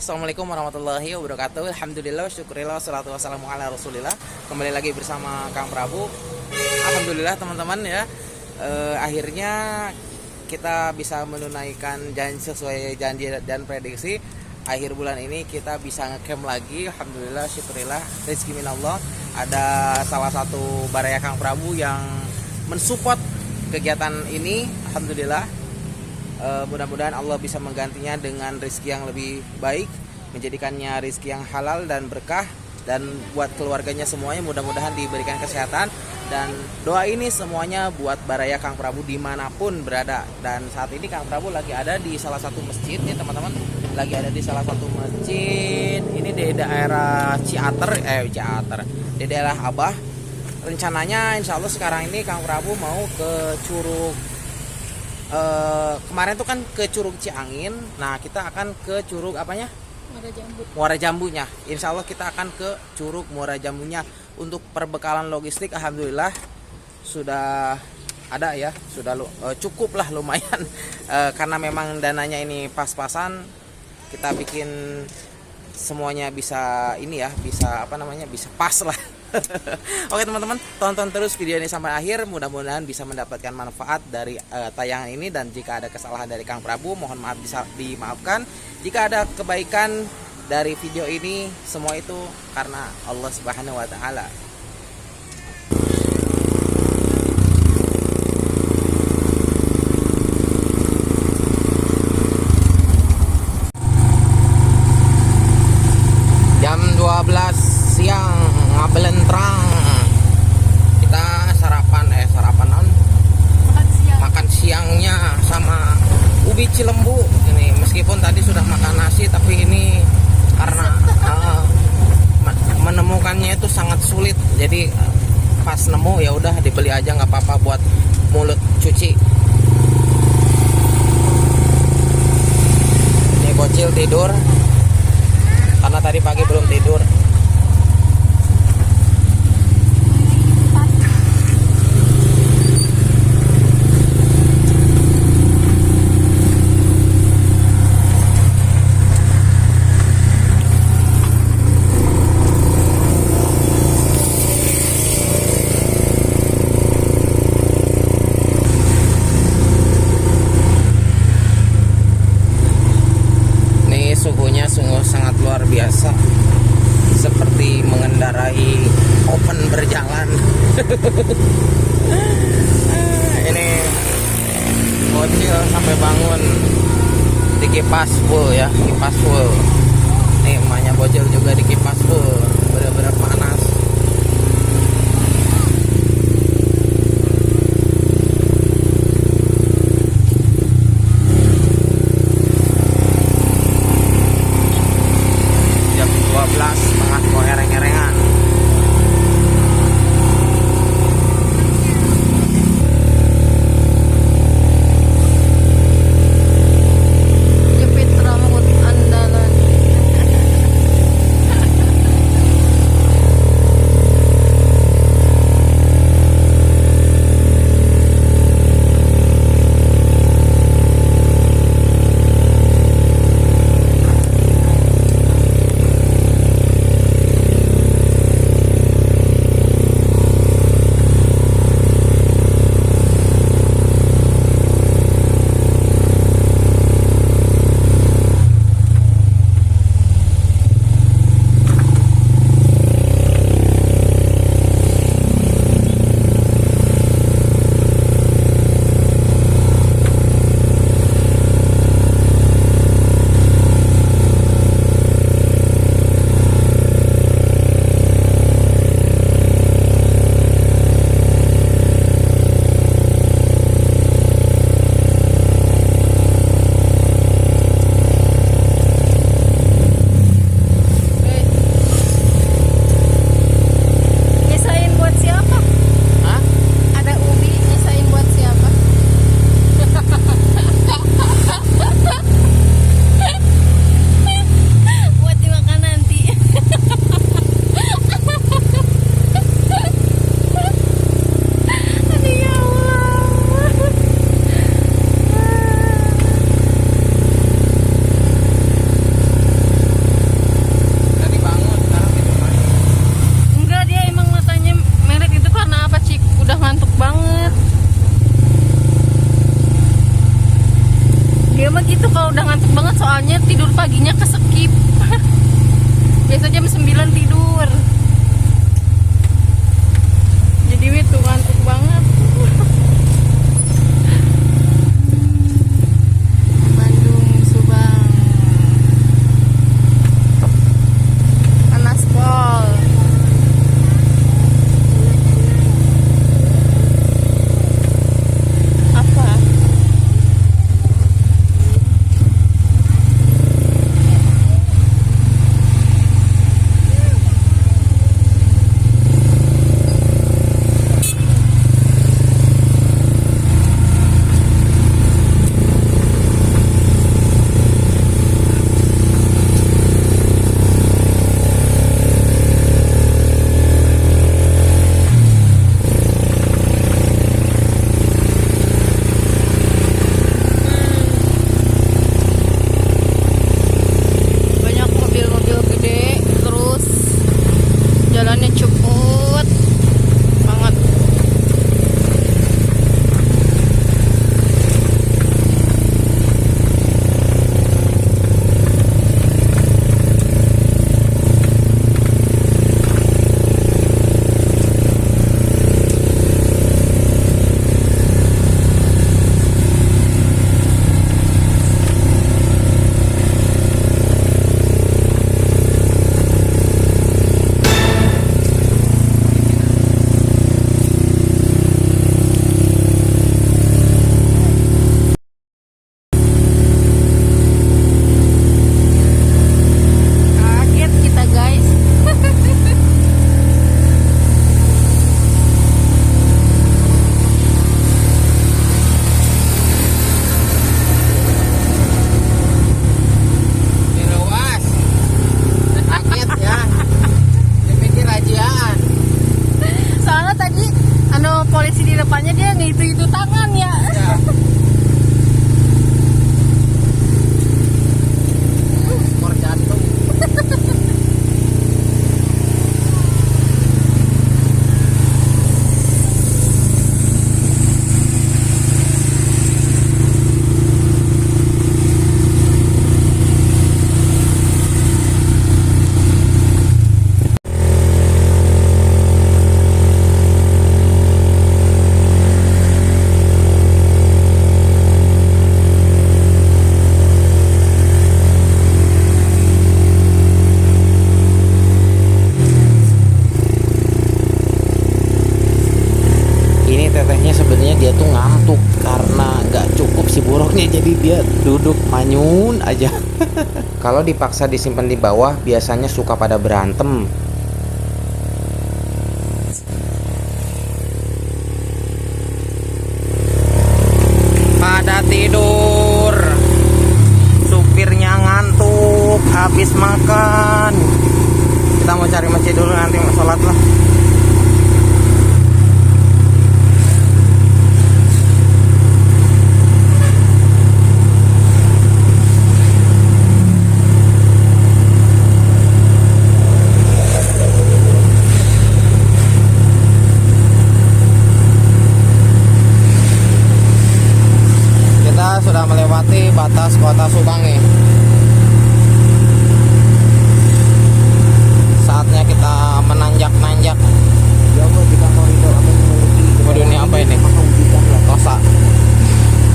Assalamualaikum warahmatullahi wabarakatuh. Alhamdulillah, syukurillah, salatu wassalamu ala rasulillah. Kembali lagi bersama Kang Prabu. Alhamdulillah teman-teman ya, akhirnya kita bisa menunaikan janji sesuai janji dan prediksi. Akhir bulan ini kita bisa ngecamp lagi. Alhamdulillah, syukurillah, rezeki minallah. Ada salah satu baraya Kang Prabu yang mensupport kegiatan ini. Alhamdulillah. Mudah-mudahan Allah bisa menggantinya dengan rezeki yang lebih baik, menjadikannya rezeki yang halal dan berkah, dan buat keluarganya semuanya mudah-mudahan diberikan kesehatan. Dan doa ini semuanya buat baraya Kang Prabu dimanapun berada. Dan saat ini Kang Prabu lagi ada di salah satu masjid nih teman-teman, lagi ada di salah satu masjid ini di daerah Ciater, di daerah Abah. Rencananya insya Allah sekarang ini Kang Prabu mau ke Curug. Kemarin tuh kan ke Curug Ciangin. Nah kita akan ke Curug apanya? Muara Jambunya. Insya Allah kita akan ke Curug Muara Jambunya. Untuk perbekalan logistik alhamdulillah sudah ada ya, sudah cukup lah lumayan. Karena memang dananya ini pas-pasan, kita bikin semuanya bisa ini ya, bisa bisa pas lah. Oke teman-teman, tonton terus video ini sampai akhir. Mudah-mudahan bisa mendapatkan manfaat dari tayangan ini. Dan jika ada kesalahan dari Kang Prabu, mohon maaf, bisa dimaafkan. Jika ada kebaikan dari video ini, semua itu karena Allah Subhanahu wa Ta'ala. Jam 12 siang ngabelentrang, kita sarapan makan siangnya sama ubi cilembu ini. Meskipun tadi sudah makan nasi, tapi ini karena menemukannya itu sangat sulit, jadi pas nemu ya udah dibeli aja, nggak apa-apa buat mulut cuci. Ini bocil tidur karena tadi pagi belum tidur. Suhunya sungguh sangat luar biasa, seperti mengendarai open berjalan. Ini bocil sampai bangun di kipas full ya, kipas full. Nih emaknya bocil juga di kipas full, benar-benar panas. soalnya tidur paginya keskip. Biasa jam 9 tidur. Jadi itu ngantuk banget. Bandung, Subang. Panas pol. Apa? Banyak mobil-mobil gede, terus jalannya cepet banget. Kaget kita guys. Diluas. Kaget ya. Dipikir rajian. Soalnya tadi polisi di depannya dia ngitu-itu tangan ya. Ya. Skor jantung. Ini tetehnya sebenarnya dia tuh ngantuk karena nggak cukup si buruknya, jadi dia duduk manyun aja. Kalau dipaksa disimpan di bawah biasanya suka pada berantem. Pada tidur, supirnya ngantuk habis makan. Kita mau cari masjid dulu, nanti mau sholat lah. Kita sudah melewati batas kota Subang nih. Saatnya kita menanjak-nanjak. Waduh, ini apa ini? Tosa.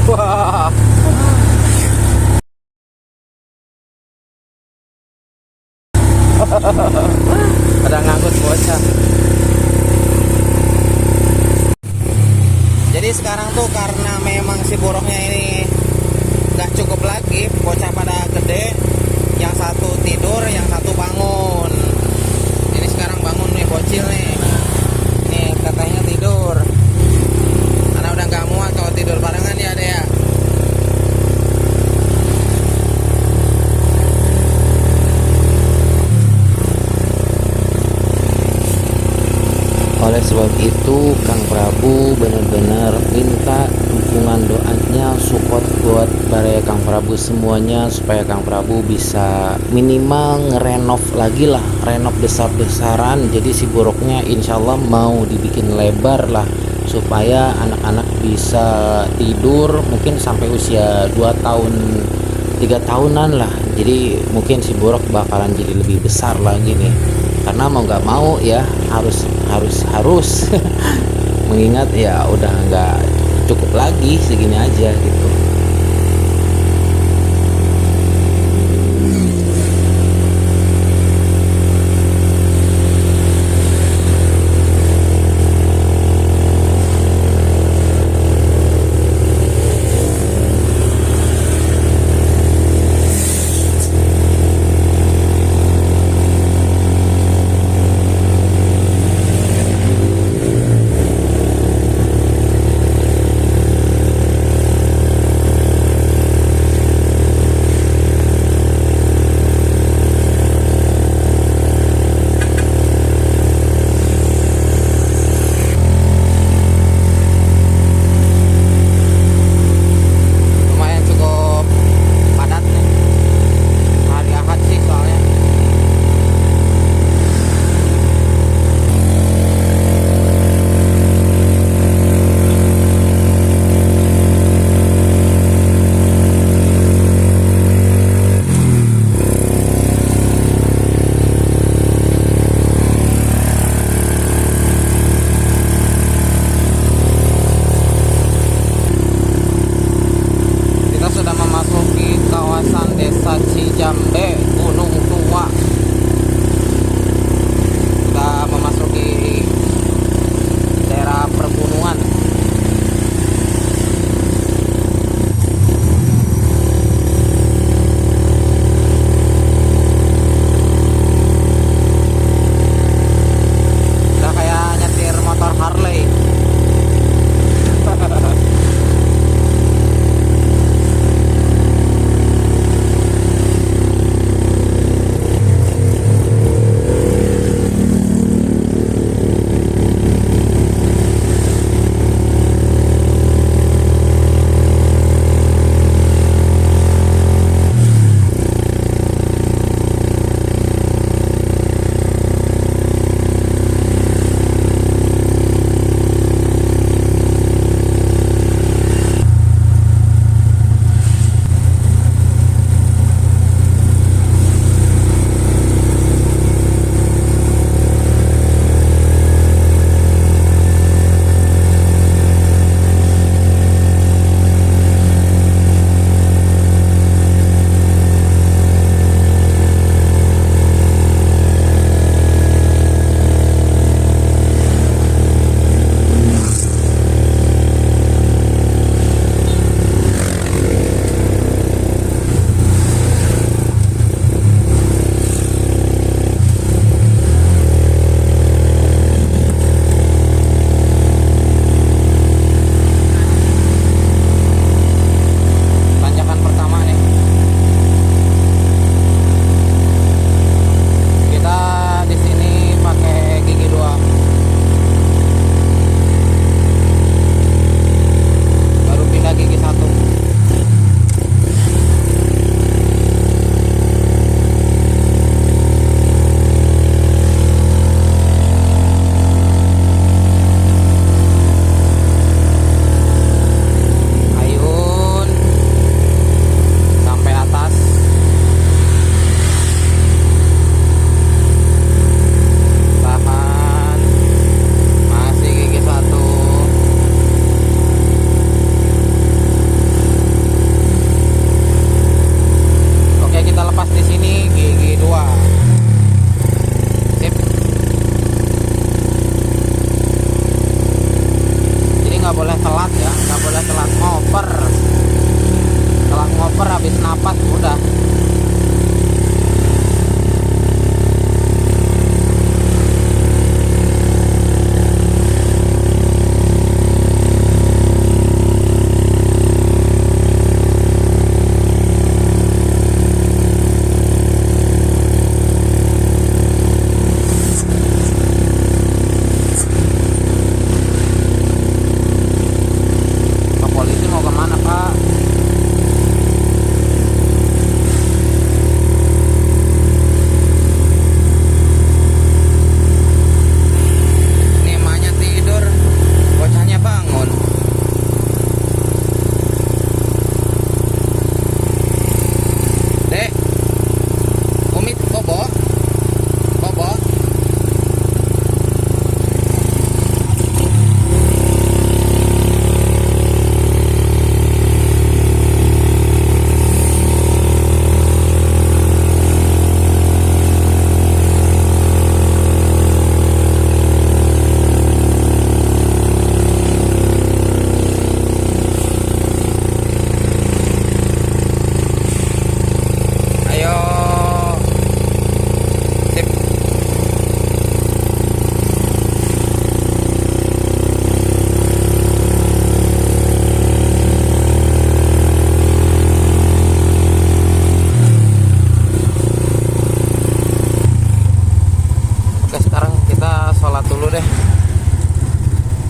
Wah. Ada ngangkut bocah. Jadi sekarang tuh karena memang si boroknya ini gak cukup lagi, bocah pada gede, yang satu tidur, yang satu bangun. Ini sekarang bangun nih bocil nih. Nih katanya tidur. Karena udah gak muat kalau tidur barengan ya deh ya. Oleh sebab itu Kang Prabu benar-benar minta dukungan doanya, support buat para Kang Prabu semuanya, supaya Kang Prabu bisa minimal ngerenov lagi lah, renov besar-besaran. Jadi si boroknya insya Allah mau dibikin lebar lah, supaya anak-anak bisa tidur mungkin sampai usia 2 tahun 3 tahunan lah. Jadi mungkin si Borok bakalan jadi lebih besar lagi nih, karena mau nggak mau ya harus mengingat ya udah nggak cukup lagi, segini aja gitu.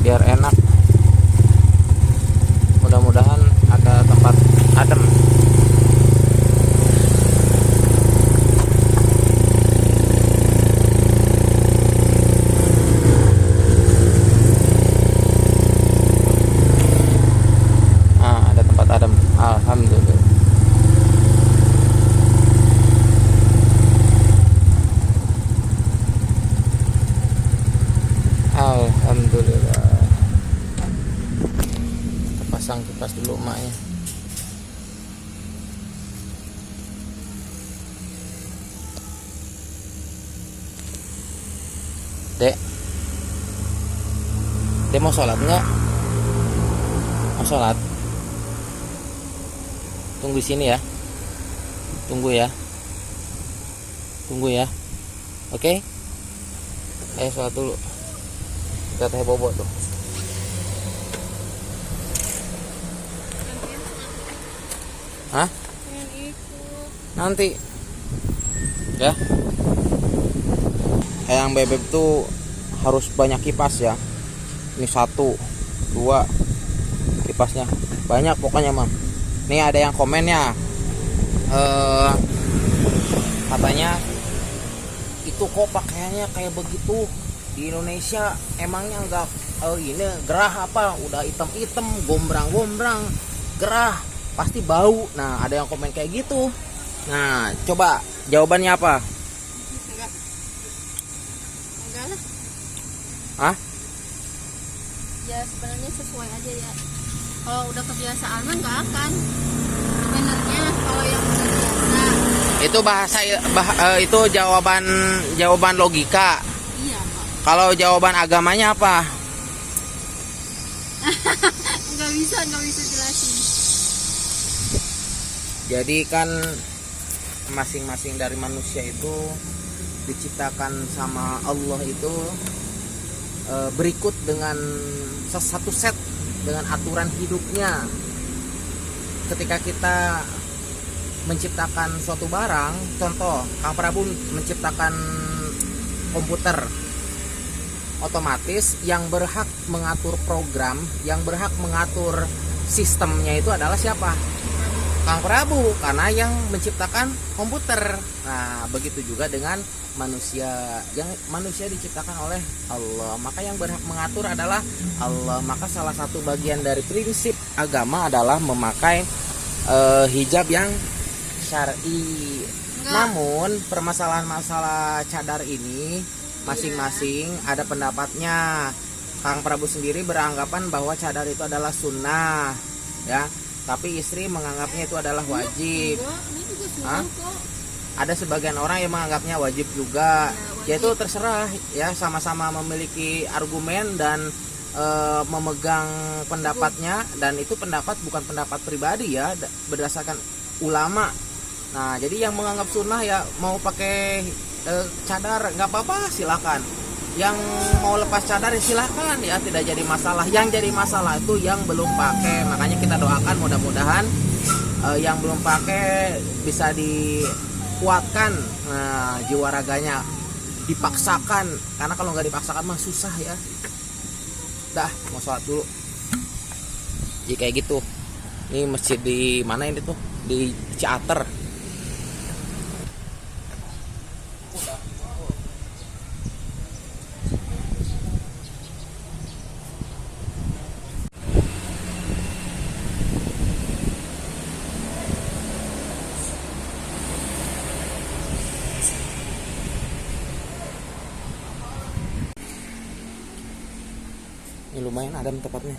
biar enak. Mudah-mudahan ada tempat adem. Ada tempat adem. Alhamdulillah. Alhamdulillah. Kita pasang kipas dulu emaknya. Dek, Dek mau sholat nggak? Mau sholat? Tunggu di sini ya. Tunggu ya. Tunggu ya. Oke? Ayo sholat dulu. Kita teh bobot tuh. Hah? Nanti. Ya. Yang bebek tuh harus banyak kipas ya. Ini 1, 2 kipasnya. Banyak pokoknya, Mam. Nih ada yang komennya. Katanya itu kok pakaiannya kayak begitu. Di Indonesia emangnya enggak ini gerah apa? Udah hitam-hitam, gombrang-gombrang, gerah, pasti bau. Nah, ada yang komen kayak gitu. Nah, coba jawabannya apa? Enggak lah. Hah? Ya sebenarnya sesuai aja ya. Kalau udah kebiasaan mah nggak akan. Sebenarnya kalau yang udah biasa. Itu bahasa itu jawaban logika. Iya, Pak. Kalau jawaban agamanya apa? nggak bisa jelasin. Jadi kan masing-masing dari manusia itu diciptakan sama Allah itu berikut dengan satu set dengan aturan hidupnya. Ketika kita menciptakan suatu barang, contoh Kang Prabu menciptakan komputer, otomatis yang berhak mengatur program, yang berhak mengatur sistemnya itu adalah siapa? Kang Prabu, karena yang menciptakan komputer. Nah, begitu juga dengan manusia. Yang manusia diciptakan oleh Allah, maka yang berhak mengatur adalah Allah. Maka salah satu bagian dari prinsip agama adalah memakai hijab yang syar'i. Namun permasalahan masalah cadar ini masing-masing ada pendapatnya. Kang Prabu sendiri beranggapan bahwa cadar itu adalah sunnah, ya. Tapi istri menganggapnya itu adalah wajib. Ini juga sunnah kok. Ada sebagian orang yang menganggapnya wajib juga. Ya, itu terserah ya, sama-sama memiliki argumen dan memegang pendapatnya, dan itu pendapat bukan pendapat pribadi ya, berdasarkan ulama. Nah, jadi yang menganggap sunnah ya mau pakai cadar nggak apa-apa, silakan. Yang mau lepas cadar ya silakan ya, tidak jadi masalah. Yang jadi masalah itu yang belum pakai. Makanya kita doakan mudah-mudahan yang belum pakai bisa dikuatkan jiwa raganya, dipaksakan, karena kalau nggak dipaksakan mah susah ya. Dah, mau sholat dulu. Jadi kayak gitu. Ini masjid di mana ini tuh? Di Ciater. Ini lumayan adem tempatnya.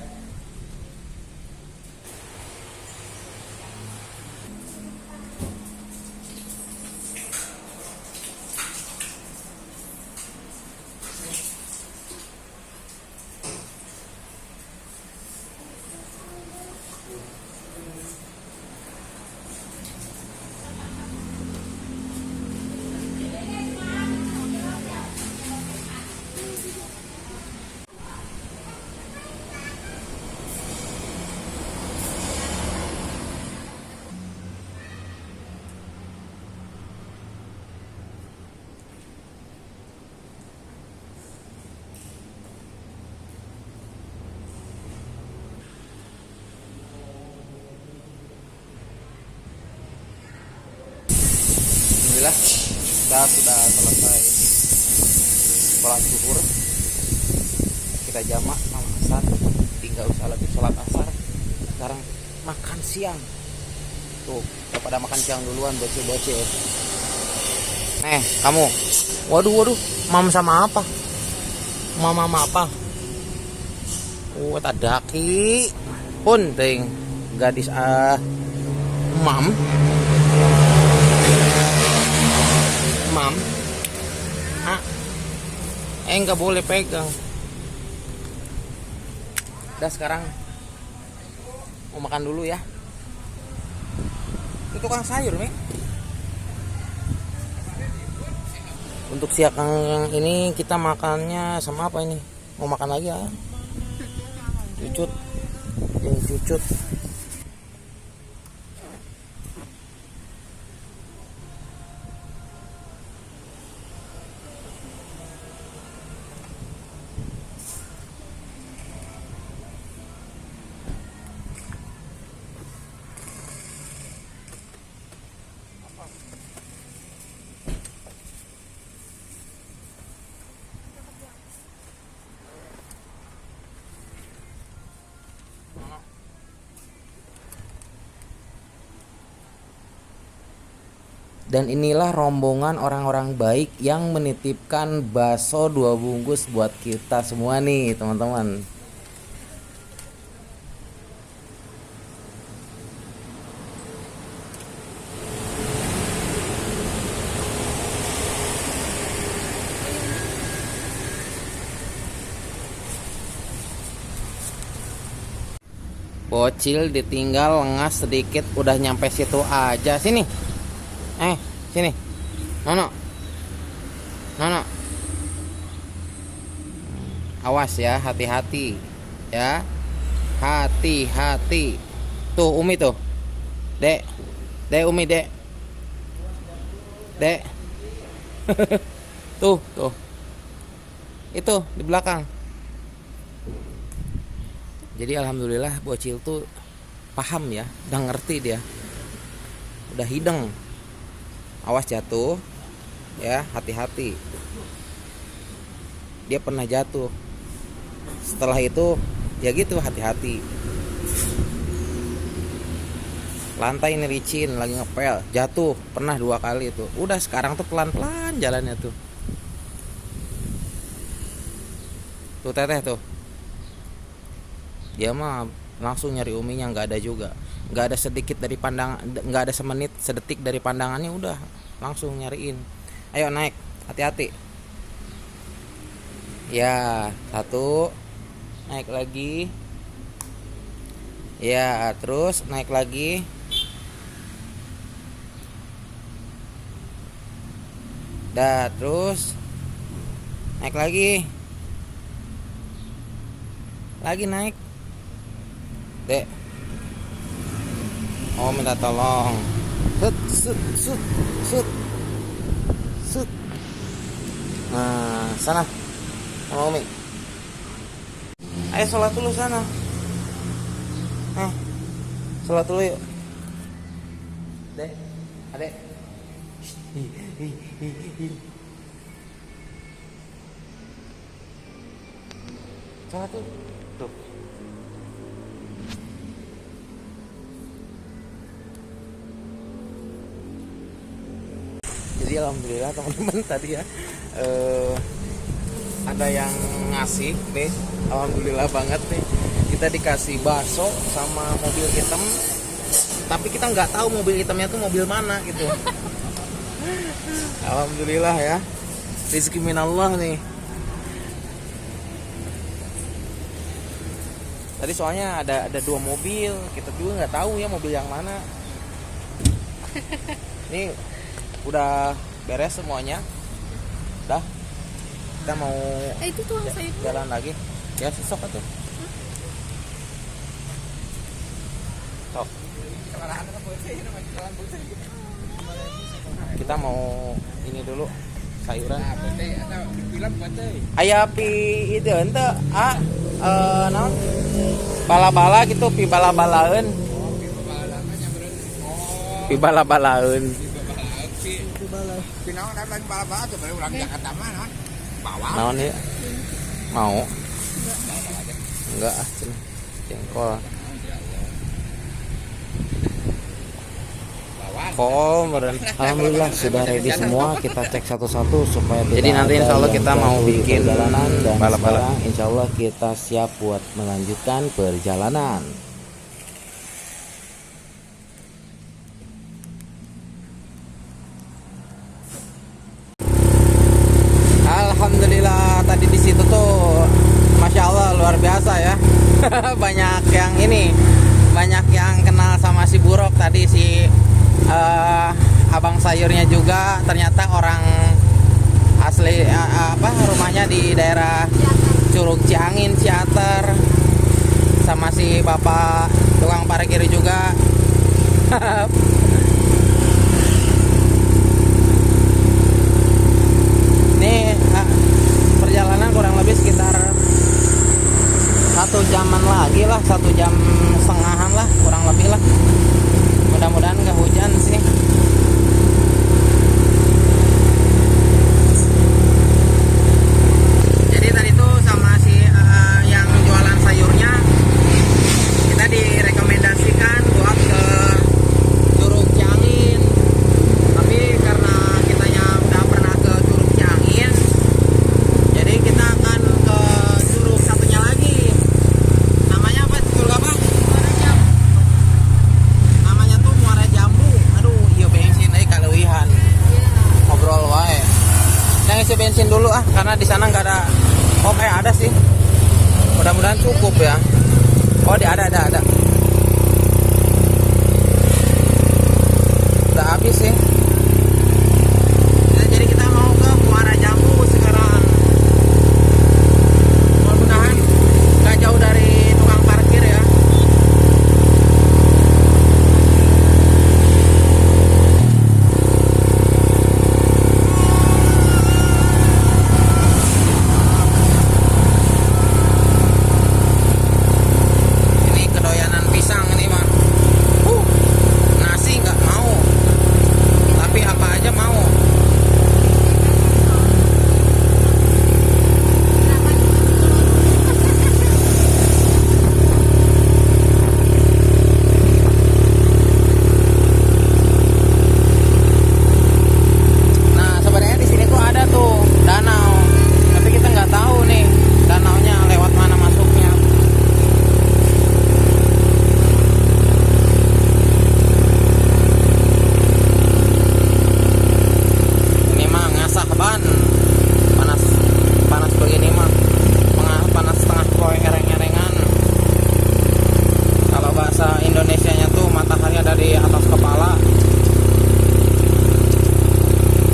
Kita sudah selesai sholat zuhur, kita jamak sama asar, tinggal usah lagi sholat asar. Sekarang makan siang. Tuh, udah pada makan siang duluan bocil-bocil. Kamu. Waduh, mam sama apa? Mama apa? Tadaki. Punting gadis mam. Nggak boleh pegang. Udah sekarang mau makan dulu ya. Itu tukang sayur nih. Untuk siang ini kita makannya sama apa ini? Mau makan lagi ya? Cucut. Ini cucut. Dan inilah rombongan orang-orang baik yang menitipkan bakso 2 bungkus buat kita semua nih teman-teman. Bocil ditinggal lengas sedikit udah nyampe situ aja. Sini. Sini. Nono. Awas ya, hati-hati. Ya. Hati-hati. Tuh Umi tuh. Dek. Umi, Dek. Tuh. Itu di belakang. Jadi alhamdulillah bocil tuh paham ya, udah ngerti dia. Udah hideng. Awas jatuh ya, hati-hati. Dia pernah jatuh. Setelah itu ya gitu, hati-hati. Lantai ini licin, lagi ngepel, jatuh pernah 2 kali itu. Udah sekarang tuh pelan-pelan jalannya tuh. Tuh teteh tuh. Dia mah langsung nyari uminya, nggak ada juga. Nggak ada sedikit dari pandangan, nggak ada semenit sedetik dari pandangannya, udah langsung nyariin. Ayo naik, hati-hati ya. 1, naik lagi ya, terus naik lagi. Dah, terus naik lagi naik. Dek, oh minta tolong. Sut. Nah, sana. Sama Umi. Ayo sholat dulu sana. Sholat dulu yuk. Dek, adek. Sholat tuh. Tuh. Jadi alhamdulillah teman-teman tadi ya ada yang ngasih nih, alhamdulillah banget nih, kita dikasih bakso sama mobil hitam, tapi kita nggak tahu mobil hitamnya tuh mobil mana gitu. Alhamdulillah ya, rezeki minallah nih. Tadi soalnya ada 2 mobil, kita juga nggak tahu ya mobil yang mana. Ini udah beres semuanya. Udah. Kita mau itu tuh jalan lagi. Ya, sesok atuh. Sok. Kita mau ini dulu sayuran. Aya pi itu henteu naon? Bala-bala gitu, pi bala-balaeun. Pi bala-balaeun. Tapi naon ada lagi bala-bala tuh baru orang Jakarta mah naon? Bawang. Naon ya? Mau? Enggak ah, jengkol. Alhamdulillah sudah ready semua. Kita cek satu-satu supaya tidak Jadi nanti ada insya Allah yang kita mau jatuh di bikin perjalanan, dan balap-balap. sekarang insya Allah kita siap buat melanjutkan perjalanan. Alhamdulillah tadi di situ tuh Masya Allah luar biasa ya. Banyak yang ini, banyak yang kenal sama si Burok tadi, si abang sayurnya juga ternyata orang asli rumahnya di daerah Curug Ciangin, Ciater, sama si bapak tukang parkir juga. Nih perjalanan kurang lebih sekitar 1 jaman lagi lah, 1 jam setengahan lah kurang lebih lah. Mudah-mudahan nggak hujan sih. Jadi tadi tuh sama si yang jualan sayurnya kita direkomendasikan buat ke Curug Ciangin. Tapi karena kitanya udah pernah ke Curug Ciangin, jadi kita akan ke curug satunya lagi. Namanya apa? Curug apa? Namanya tuh Muara Jambu. Aduh, iya bensin kaleuwihan. Ngobrol wae. Yang isi bensin dulu karena di sana nggak ada. Oh, ada sih. Mudah-mudahan cukup ya. Oh, ada. Udah habis sih. Jadi kita mau ke Muara Jambu sekarang. Mudah-mudahan nggak jauh dari tukang parkir ya. Ini kedoyanan pisang ini mah. Nasi nggak mau. Tapi apa aja mau. Nah, sebenarnya di sini tuh ada tuh danau. Tapi kita nggak tahu nih danaunya lewat mana masuknya. Ini mah ngasah ban. Panas begini mah. Panas setengah poe ereng-erengan. Kalau bahasa Indonesianya tuh matahari ada di atas kepala.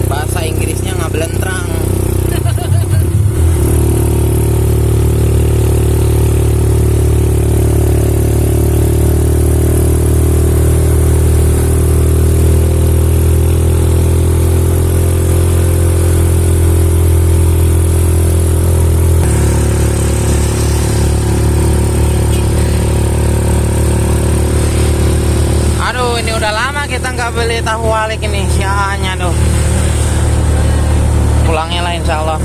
Bahasa Inggrisnya ngabelentrang. Aduh, ini udah lama kita nggak beli tahu walik ini, sianya tuh. Pulangnya lah insya Allah.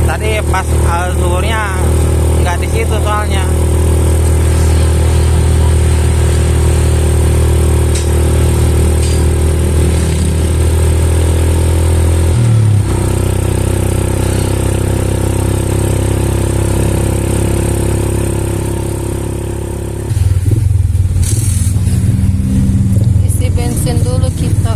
Tadi pas zuhurnya nggak di situ soalnya. Isi bensin dulu kita.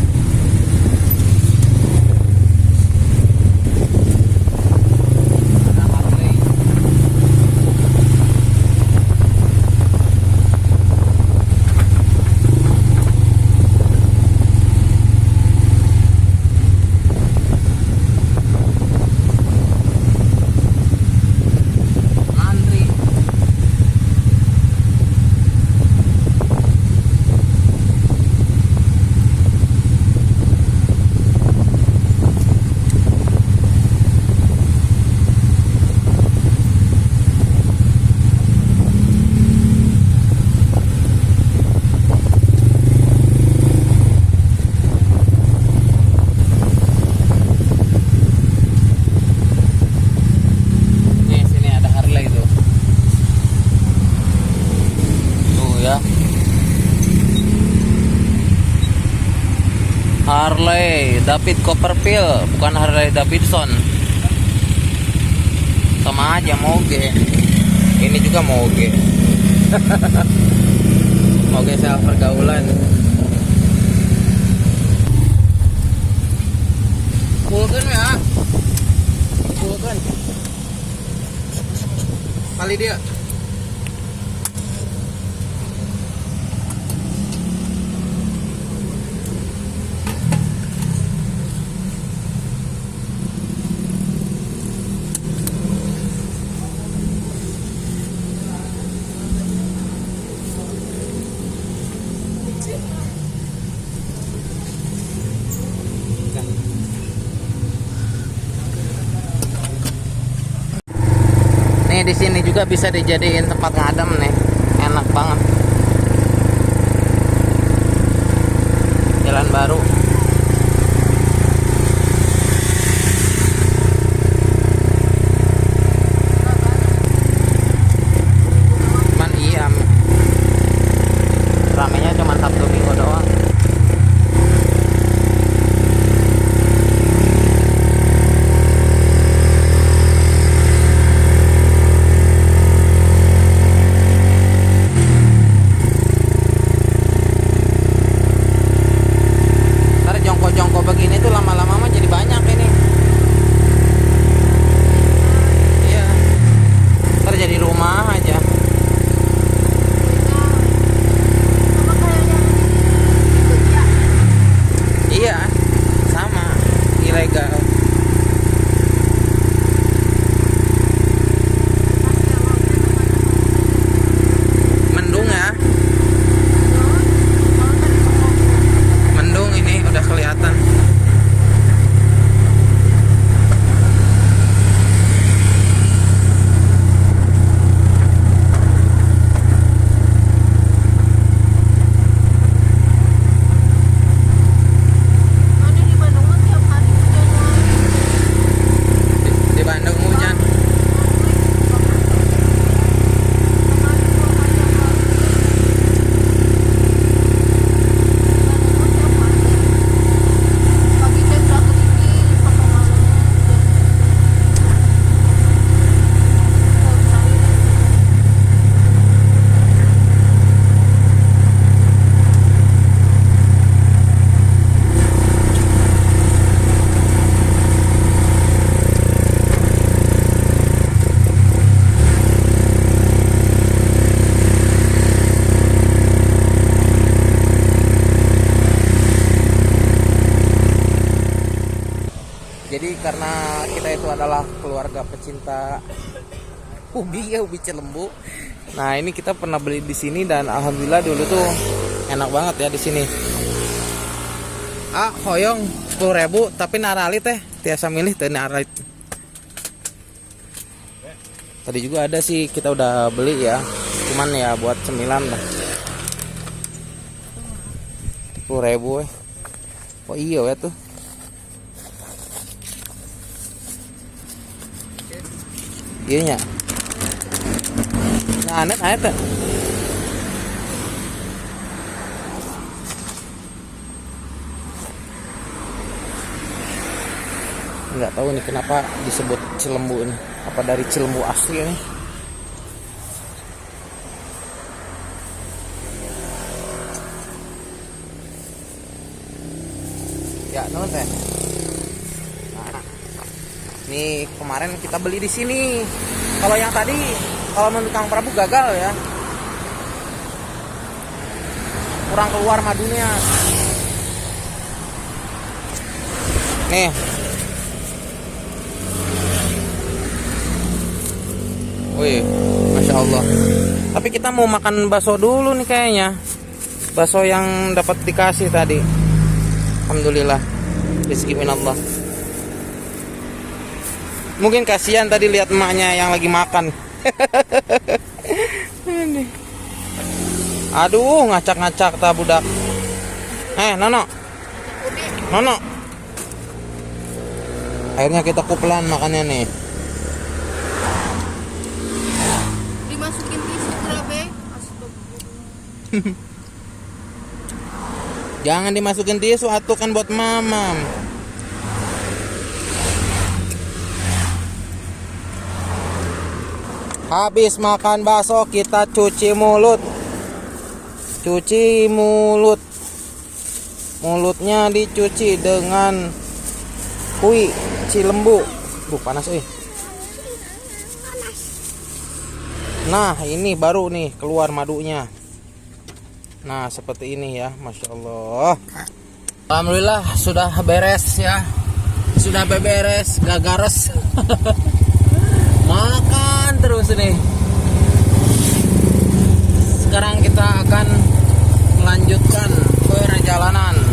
Harley David Copperfield, bukan Harley Davidson. Sama aja moge. Ini juga moge. Moge sel pergaulan. Pulkeun ya. Pulkeun. Kali dia. Nih di sini juga bisa dijadiin tempat ngadem nih, enak banget. Jalan baru. Cuman iya, ramenya cuma Sabtu Minggu doang. Jongko begini tuh lama-lama mah jadi banyak ini. Iya. Ntar jadi rumah aja. Iya, sama, ilegal. Mendung ya. Mendung ini udah kelihatan. Di Bandung hujan. Jadi karena kita itu adalah keluarga pecinta ubi ya, ubi Cilembu. Nah ini kita pernah beli di sini dan alhamdulillah dulu tuh enak banget ya di sini. Hoyong 10.000 tapi naralit teh tiasa milih teh naralit. Tadi juga ada sih kita udah beli ya, cuman ya buat cemilan lah. 10.000 Oh iya ya tuh. Iya nya. Nah, anet tuh. Nggak tahu nih kenapa disebut Cilembu nih. Apa dari Cilembu asli nih? Ya, teman teh. Nah, ini kemarin kita beli di sini. Kalau yang tadi, kalau menurut Kang Prabu gagal ya. Kurang keluar madunya. Nih. Wih, Masya Allah. Tapi kita mau makan bakso dulu nih kayaknya. Bakso yang dapat dikasih tadi. Alhamdulillah. Rizki minallah. Mungkin kasihan tadi lihat emaknya yang lagi makan. Aduh, ngacak-ngacak tak budak. Nono. Nono. Akhirnya kita kupelan makannya nih. Dimasukin tisu berabe. Jangan dimasukin tisu, atuh kan buat mamam. Habis makan bakso kita cuci mulut. Cuci mulut. Mulutnya dicuci dengan kui cilembu. Panas Nah, ini baru nih keluar madunya. Nah, seperti ini ya, Masya Allah. Alhamdulillah sudah beres ya. Sudah beberes, gagares. Makan terus nih. Sekarang kita akan melanjutkan perjalanan.